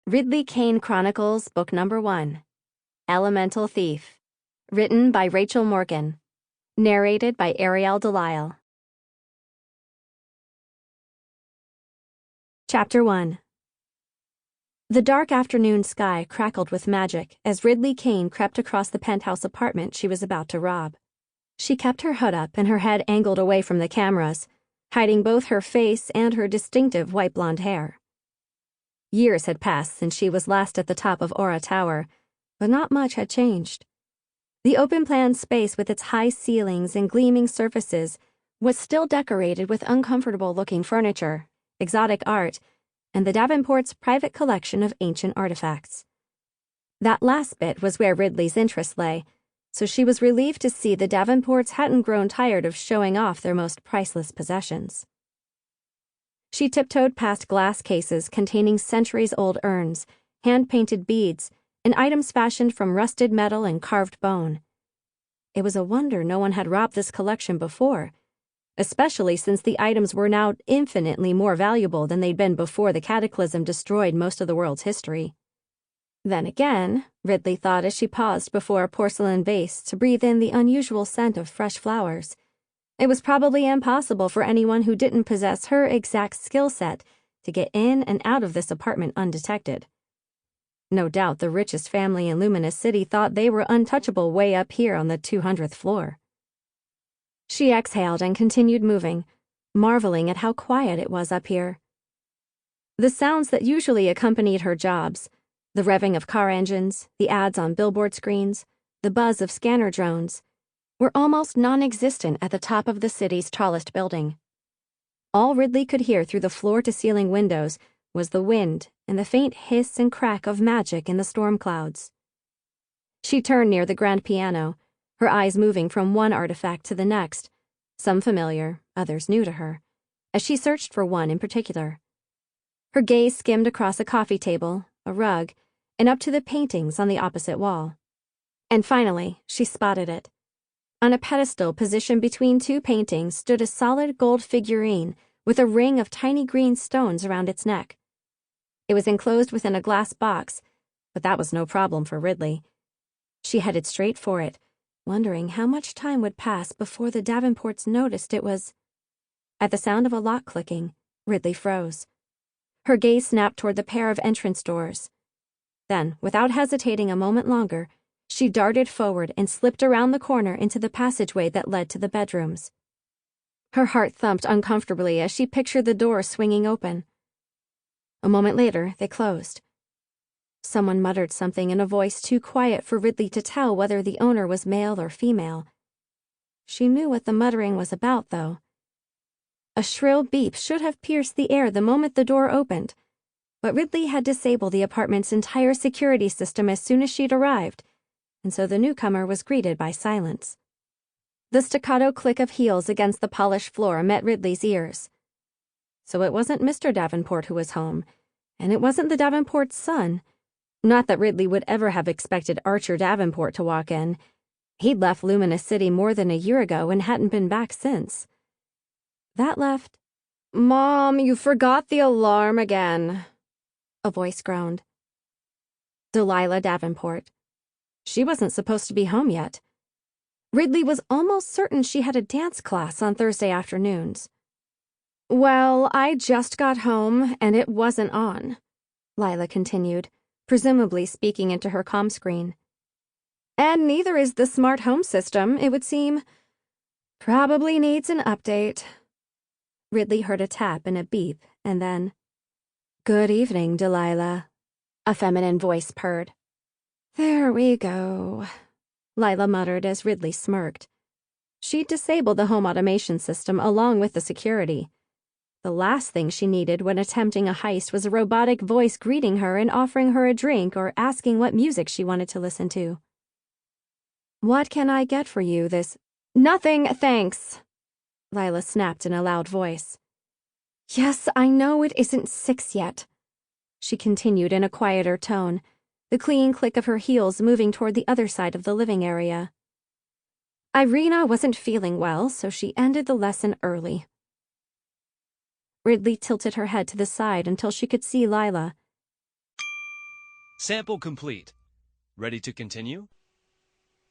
Ridley Kane Chronicles, Book Number 1, Elemental Thief. Written by Rachel Morgan. Narrated by Arielle Delisle. Chapter 1. The dark afternoon sky crackled with magic as Ridley Kane crept across the penthouse apartment she was about to rob. She kept her hood up and her head angled away from the cameras, hiding both her face and her distinctive white blonde hair. Years had passed since she was last at the top of Aura Tower, but not much had changed. The open-plan space with its high ceilings and gleaming surfaces was still decorated with uncomfortable-looking furniture, exotic art, and the Davenports' private collection of ancient artifacts. That last bit was where Ridley's interest lay, so she was relieved to see the Davenports hadn't grown tired of showing off their most priceless possessions. She tiptoed past glass cases containing centuries-old urns, hand-painted beads, and items fashioned from rusted metal and carved bone. It was a wonder no one had robbed this collection before, especially since the items were now infinitely more valuable than they'd been before the cataclysm destroyed most of the world's history. Then again, Ridley thought as she paused before a porcelain vase to breathe in the unusual scent of fresh flowers, it was probably impossible for anyone who didn't possess her exact skill set to get in and out of this apartment undetected. No doubt the richest family in Luminous City thought they were untouchable way up here on the 200th floor. She exhaled and continued moving, marveling at how quiet it was up here. The sounds that usually accompanied her jobs, the revving of car engines, the ads on billboard screens, the buzz of scanner drones, were almost non-existent at the top of the city's tallest building. All Ridley could hear through the floor-to-ceiling windows was the wind and the faint hiss and crack of magic in the storm clouds. She turned near the grand piano, her eyes moving from one artifact to the next, some familiar, others new to her, as she searched for one in particular. Her gaze skimmed across a coffee table, a rug, and up to the paintings on the opposite wall. And finally, she spotted it. On a pedestal positioned between two paintings stood a solid gold figurine with a ring of tiny green stones around its neck. It was enclosed within a glass box, but that was no problem for Ridley. She headed straight for it, wondering how much time would pass before the Davenports noticed it was... At the sound of a lock clicking, Ridley froze. Her gaze snapped toward the pair of entrance doors. Then, without hesitating a moment longer, she darted forward and slipped around the corner into the passageway that led to the bedrooms. Her heart thumped uncomfortably as she pictured the door swinging open. A moment later, they closed. Someone muttered something in a voice too quiet for Ridley to tell whether the owner was male or female. She knew what the muttering was about, though. A shrill beep should have pierced the air the moment the door opened, but Ridley had disabled the apartment's entire security system as soon as she'd arrived, and so the newcomer was greeted by silence. The staccato click of heels against the polished floor met Ridley's ears. So it wasn't Mr. Davenport who was home, and it wasn't the Davenport's son. Not that Ridley would ever have expected Archer Davenport to walk in. He'd left Luminous City more than a year ago and hadn't been back since. That left... "Mom, you forgot the alarm again," a voice groaned. Delisle Davenport. She wasn't supposed to be home yet. Ridley was almost certain she had a dance class on Thursday afternoons. "Well, I just got home, and it wasn't on," Lila continued, presumably speaking into her comm screen. "And neither is the smart home system, it would seem. Probably needs an update." Ridley heard a tap and a beep, and then, "Good evening, Delisle," a feminine voice purred. "There we go," Lila muttered as Ridley smirked. She'd disabled the home automation system along with the security. The last thing she needed when attempting a heist was a robotic voice greeting her and offering her a drink or asking what music she wanted to listen to. "What can I get for you this—" "Nothing, thanks," Lila snapped in a loud voice. "Yes, I know it isn't 6 yet," she continued in a quieter tone, the clean click of her heels moving toward the other side of the living area. "Irina wasn't feeling well, so she ended the lesson early." Ridley tilted her head to the side until she could see Lila. Sample complete. Ready to continue?